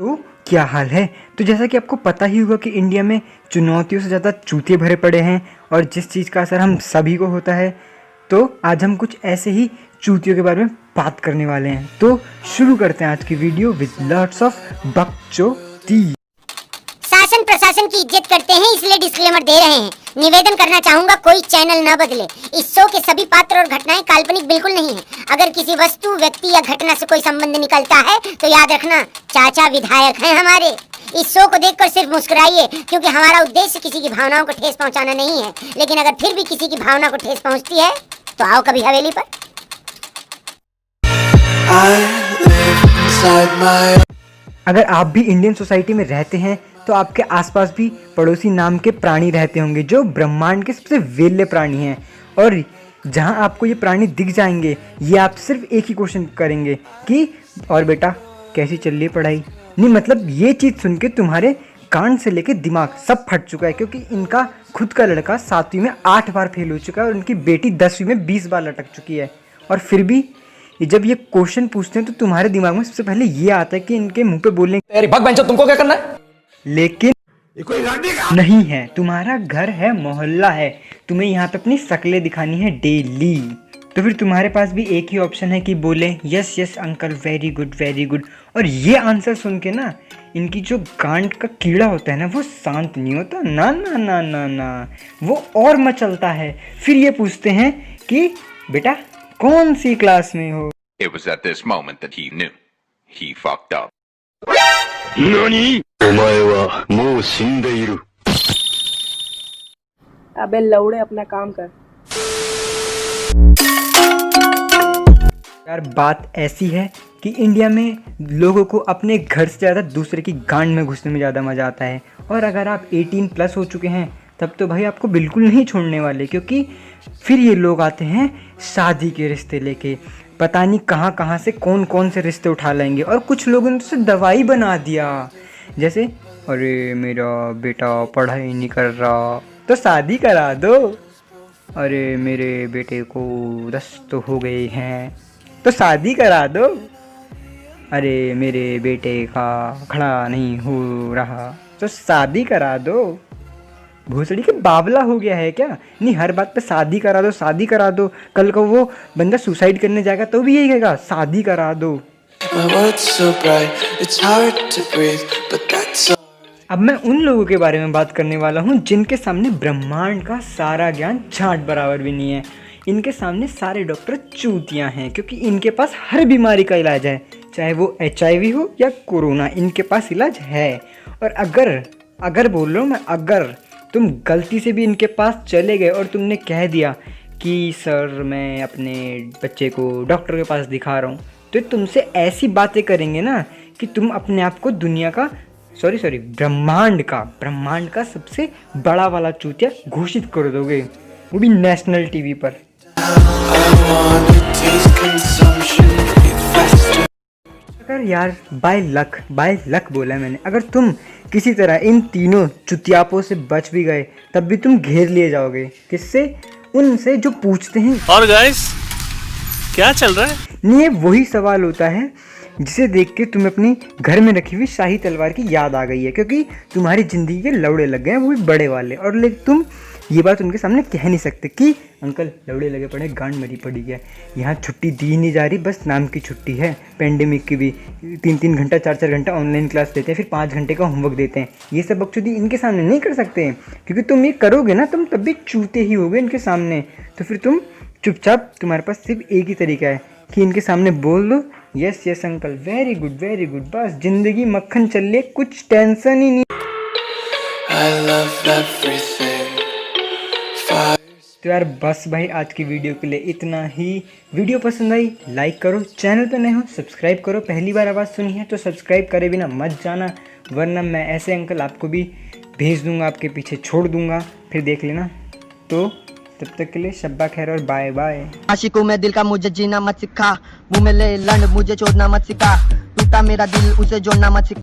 तो क्या हाल है। तो जैसा कि आपको पता ही होगा कि इंडिया में चुनौतियों से ज़्यादा चूतिए भरे पड़े हैं और जिस चीज़ का असर हम सभी को होता है। तो आज हम कुछ ऐसे ही चूतियों के बारे में बात करने वाले हैं। तो शुरू करते हैं आज की वीडियो विद लॉट्स ऑफ बकचोदी। शासन प्रशासन की इज्जत करते हैं, इसलिए डिस्क्लेमर दे रहे हैं। निवेदन करना चाहूंगा, कोई चैनल न बदले। इस शो के सभी पात्र और घटनाएं काल्पनिक बिल्कुल नहीं है। अगर किसी वस्तु, व्यक्ति या घटना से कोई संबंध निकलता है तो याद रखना, चाचा विधायक हैं हमारे। इस शो को देखकर सिर्फ मुस्कुराइए, क्योंकि हमारा उद्देश्य किसी की भावनाओं को ठेस पहुंचाना नहीं है। लेकिन अगर फिर भी किसी की भावना को ठेस पहुंचती है तो आओ कभी हवेली पर। अगर आप भी इंडियन सोसाइटी में रहते हैं तो आपके आसपास भी पड़ोसी नाम के प्राणी रहते होंगे जो ब्रह्मांड के सबसे वेल्ले प्राणी हैं। और जहां आपको ये प्राणी दिख जाएंगे, ये आपसे सिर्फ एक ही क्वेश्चन करेंगे कि और बेटा कैसी चल रही है पढ़ाई। नहीं, मतलब ये चीज़ सुन के तुम्हारे कान से लेके दिमाग सब फट चुका है, क्योंकि इनका खुद का लड़का 7वीं में 8 बार फेल हो चुका है और उनकी बेटी 10वीं में 20 बार लटक चुकी है। और फिर भी जब ये क्वेश्चन पूछते हैं तो तुम्हारे दिमाग में सबसे पहले ये आता है कि इनके मुंह पे बोलने तुमको क्या करना है? लेकिन नहीं है। तुम्हारा घर है, मोहल्ला है, तुम्हें यहाँ पे अपनी शक्लें दिखानी है डेली। तो फिर तुम्हारे पास भी एक ही ऑप्शन है कि बोले yes yes uncle, very good very good. और ये आंसर सुन के ना इनकी जो गांड का कीड़ा होता है ना, वो शांत नहीं होता। ना ना ना ना ना, वो और मचलता है। फिर ये पूछते हैं कि बेटा कौन सी क्लास में हो। It was at this moment that he knew. He fucked up. अबे लौड़े अपना काम कर। यार बात ऐसी है कि इंडिया में लोगों को अपने घर से ज़्यादा दूसरे की गांड में घुसने में ज़्यादा मज़ा आता है। और अगर आप 18+ हो चुके हैं तब तो भाई आपको बिल्कुल नहीं छोड़ने वाले, क्योंकि फिर ये लोग आते हैं शादी के रिश्ते लेके। पता नहीं कहाँ कहाँ से कौन कौन से रिश्ते उठा लेंगे। और कुछ लोगों ने तो दवाई बना दिया, जैसे अरे मेरा बेटा पढ़ाई नहीं कर रहा तो शादी करा दो, अरे मेरे बेटे को 10 तो हो गए हैं तो शादी करा दो, अरे मेरे बेटे का खड़ा नहीं हो रहा तो शादी करा दो। भोसड़ी के बावला हो गया है क्या? नहीं, हर बात पे शादी करा दो, शादी करा दो। कल को वो बंदा सुसाइड करने जाएगा तो भी यही कहेगा शादी करा दो। अब मैं उन लोगों के बारे में बात करने वाला हूँ जिनके सामने ब्रह्मांड का सारा ज्ञान झांट बराबर भी नहीं है। इनके सामने सारे डॉक्टर चूतियाँ हैं, क्योंकि इनके पास हर बीमारी का इलाज है, चाहे वो HIV हो या कोरोना, इनके पास इलाज है। और अगर बोल रहा हूँ मैं, अगर तुम गलती से भी इनके पास चले गए और तुमने कह दिया कि सर मैं अपने बच्चे को डॉक्टर के पास दिखा रहा हूँ, तो तुमसे ऐसी बातें करेंगे ना कि तुम अपने आप को दुनिया का ब्रह्मांड का सबसे बड़ा वाला चूतिया घोषित कर दोगे, वो भी नेशनल टीवी पर। अगर यार बाय लक बोला मैंने, अगर तुम किसी तरह इन तीनों चुतियापों से बच भी गए तब भी तुम घेर लिए जाओगे। किससे? उनसे जो पूछते हैं और गाइस क्या चल रहा है। नहीं, वही सवाल होता है जिसे देख के तुम्हें अपनी घर में रखी हुई शाही तलवार की याद आ गई है, क्योंकि तुम्हारी ज़िंदगी के लौड़े लग गए हैं, वो भी बड़े वाले। और लेकिन तुम ये बात उनके सामने कह नहीं सकते कि अंकल लौड़े लगे पड़े, गांड मरी पड़ी है, यहाँ छुट्टी दी नहीं जा रही, बस नाम की छुट्टी है। पेंडेमिक की भी 3-3 घंटा 4-4 घंटा ऑनलाइन क्लास देते हैं, फिर 5 घंटे का होमवर्क देते हैं। ये सब बकचोदी इनके सामने नहीं कर सकते, क्योंकि तुम ये करोगे ना तुम तब भी चूते ही होगे इनके सामने। तो फिर तुम चुपचाप, तुम्हारे पास सिर्फ एक ही तरीका है कि इनके सामने बोल दो yes yes uncle, very good very good, बस जिंदगी मक्खन चल रही है, कुछ टेंशन ही नहीं। तो यार बस भाई आज की वीडियो के लिए इतना ही। वीडियो पसंद आई लाइक करो, चैनल पे नए हो सब्सक्राइब करो, पहली बार आवाज़ सुनी है तो सब्सक्राइब करे बिना मत जाना, वरना मैं ऐसे अंकल आपको भी भेज दूंगा, आपके पीछे छोड़ दूंगा, फिर देख लेना। तो तब तक के लिए शब्बा खैर और बाय बाय। आशिकों में दिल का मुझे जीना मत सिखा, मुँह में ले लंड मुझे छोड़ना मत सिखा, टूटा मेरा दिल उसे जोड़ना मत सिखा।